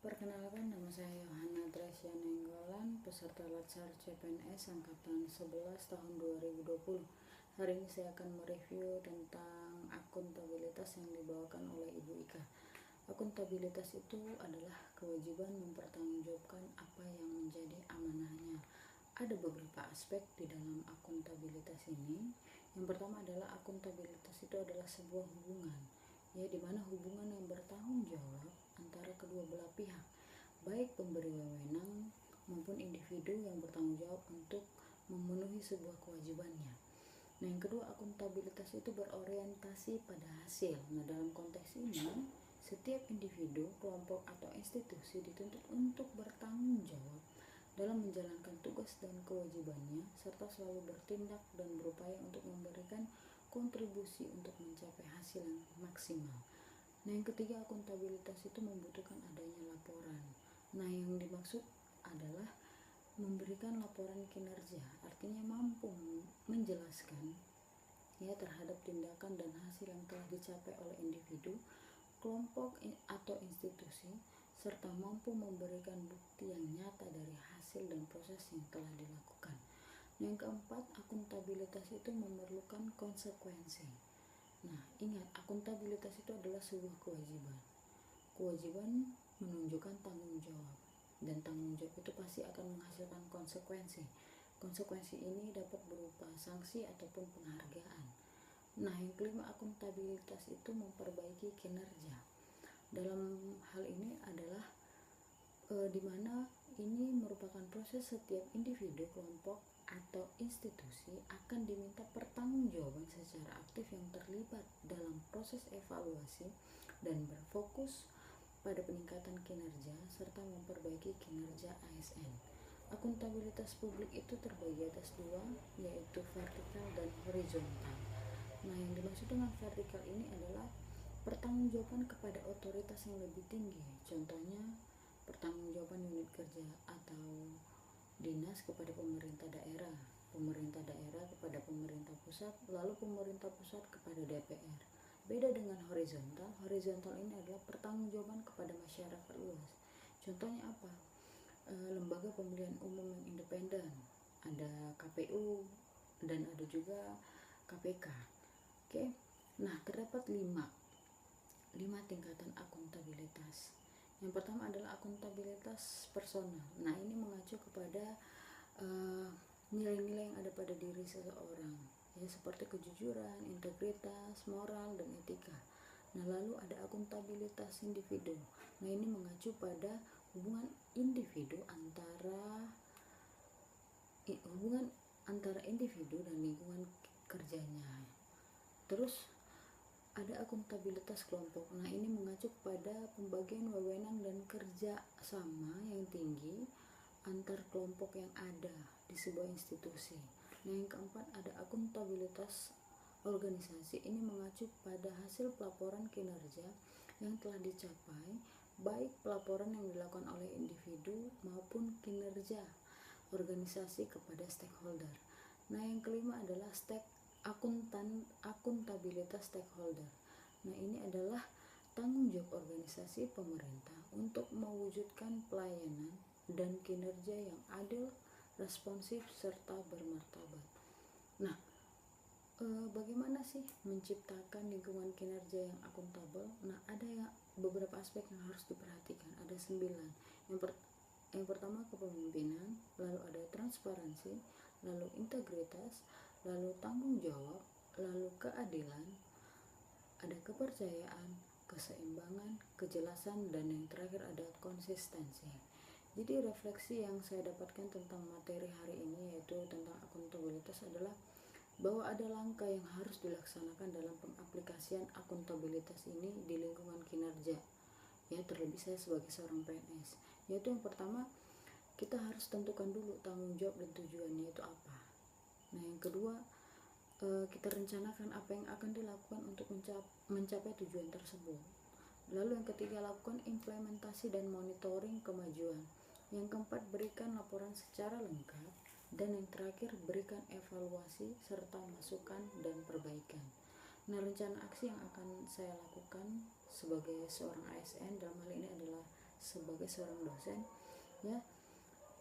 Perkenalkan, nama saya Yohana Tresya Nenggolan, peserta Latsar CPNS Angkatan 11 tahun 2020. Hari ini saya akan mereview tentang akuntabilitas yang dibawakan oleh Ibu Ika. Akuntabilitas itu adalah kewajiban mempertanggungjawabkan apa yang menjadi amanahnya. Ada beberapa aspek di dalam akuntabilitas ini. Yang pertama adalah akuntabilitas itu adalah sebuah hubungan, di mana hubungan yang bertanggung jawab antara kedua belah pihak, baik pemberi wewenang maupun individu yang bertanggung jawab untuk memenuhi sebuah kewajibannya. Nah, yang kedua, akuntabilitas itu berorientasi pada hasil. Nah, dalam konteks ini, setiap individu, kelompok, atau institusi dituntut untuk bertanggung jawab dalam menjalankan tugas dan kewajibannya, serta selalu bertindak dan berupaya untuk memberikan kontribusi untuk mencapai hasil yang maksimal. Nah, yang ketiga, akuntabilitas itu membutuhkan adanya laporan. Nah, yang dimaksud adalah memberikan laporan kinerja, artinya mampu menjelaskan terhadap tindakan dan hasil yang telah dicapai oleh individu, kelompok atau institusi, serta mampu memberikan bukti yang nyata dari hasil dan proses yang telah dilakukan. Yang keempat, akuntabilitas itu memerlukan konsekuensi. Nah, ingat, akuntabilitas itu adalah sebuah kewajiban. Kewajiban menunjukkan tanggung jawab, dan tanggung jawab itu pasti akan menghasilkan konsekuensi. Konsekuensi ini dapat berupa sanksi ataupun penghargaan. Nah, yang kelima, akuntabilitas itu memperbaiki kinerja. Dalam hal ini adalah di mana ini merupakan proses setiap individu, kelompok, atau institusi akan diminta pertanggungjawaban secara aktif yang terlibat dalam proses evaluasi dan berfokus pada peningkatan kinerja serta memperbaiki kinerja ASN. Akuntabilitas publik itu terbagi atas dua, yaitu vertikal dan horizontal. Nah, yang dimaksud dengan vertikal ini adalah pertanggungjawaban kepada otoritas yang lebih tinggi. Contohnya, pertanggungjawaban unit kerja atau dinas kepada pemerintah daerah kepada pemerintah pusat, lalu pemerintah pusat kepada DPR. Beda dengan horizontal. Horizontal ini adalah pertanggungjawaban kepada masyarakat luas. Contohnya apa? Lembaga pemilihan umum yang independen, ada KPU dan ada juga KPK. Oke. Nah, terdapat lima tingkatan akuntabilitas. Yang pertama adalah akuntabilitas personal. Nah, ini mengacu kepada nilai-nilai yang ada pada diri seseorang, seperti kejujuran, integritas, moral, dan etika. Nah, lalu ada akuntabilitas individu. Nah, ini mengacu pada hubungan individu antara individu dan lingkungan kerjanya. Terus ada akuntabilitas kelompok. Nah, ini mengacu pada pembagian wewenang dan kerja sama yang tinggi antar kelompok yang ada di sebuah institusi. Nah, yang keempat ada akuntabilitas organisasi. Ini mengacu pada hasil pelaporan kinerja yang telah dicapai, baik pelaporan yang dilakukan oleh individu maupun kinerja organisasi kepada stakeholder. Nah, yang kelima adalah akuntabilitas stakeholder. Nah, ini adalah tanggung jawab organisasi pemerintah untuk mewujudkan pelayanan dan kinerja yang adil, responsif, serta bermartabat. Nah, bagaimana sih menciptakan lingkungan kinerja yang akuntabel? Nah, ada beberapa aspek yang harus diperhatikan. Ada 9. Yang pertama, kepemimpinan, lalu ada transparansi, lalu integritas, lalu tanggung jawab, lalu keadilan, ada kepercayaan, keseimbangan, kejelasan, dan yang terakhir ada konsistensi. Jadi refleksi yang saya dapatkan tentang materi hari ini, yaitu tentang akuntabilitas, adalah bahwa ada langkah yang harus dilaksanakan dalam pengaplikasian akuntabilitas ini di lingkungan kinerja, terlebih saya sebagai seorang PNS. Yaitu yang pertama, kita harus tentukan dulu tanggung jawab dan tujuannya itu apa. Nah, yang kedua, kita rencanakan apa yang akan dilakukan untuk mencapai tujuan tersebut. Lalu yang ketiga, lakukan implementasi dan monitoring kemajuan. Yang keempat, berikan laporan secara lengkap. Dan yang terakhir, berikan evaluasi serta masukan dan perbaikan. Nah, rencana aksi yang akan saya lakukan sebagai seorang ASN dalam hal ini adalah sebagai seorang dosen, ya.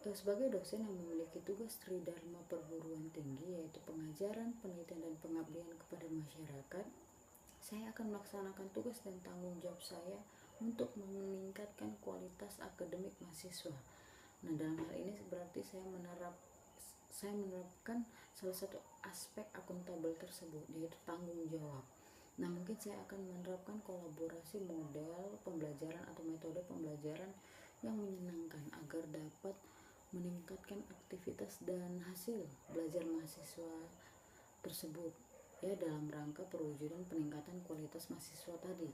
Sebagai dosen yang memiliki tugas tridharma perguruan tinggi, yaitu pengajaran, penelitian, dan pengabdian kepada masyarakat, saya akan melaksanakan tugas dan tanggung jawab saya untuk meningkatkan kualitas akademik mahasiswa. Nah, dalam hal ini berarti saya menerapkan salah satu aspek akuntabel tersebut, yaitu tanggung jawab. Nah, mungkin saya akan menerapkan kolaborasi model pembelajaran atau metode pembelajaran yang menyenangkan agar dapat meningkatkan aktivitas dan hasil belajar mahasiswa tersebut, ya, dalam rangka perwujudan peningkatan kualitas mahasiswa tadi.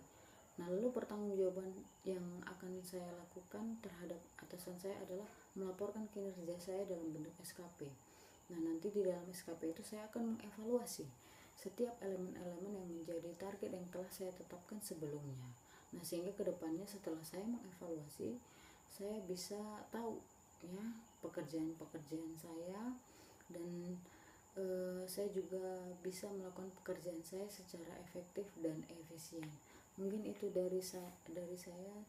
Nah, lalu pertanggungjawaban yang akan saya lakukan terhadap atasan saya adalah melaporkan kinerja saya dalam bentuk SKP. Nah, nanti di dalam SKP itu saya akan mengevaluasi setiap elemen-elemen yang menjadi target yang telah saya tetapkan sebelumnya. Nah, sehingga kedepannya setelah saya mengevaluasi, saya bisa tahu, ya, pekerjaan-pekerjaan saya, dan saya juga bisa melakukan pekerjaan saya secara efektif dan efisien. Mungkin itu dari saya.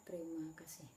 Terima kasih.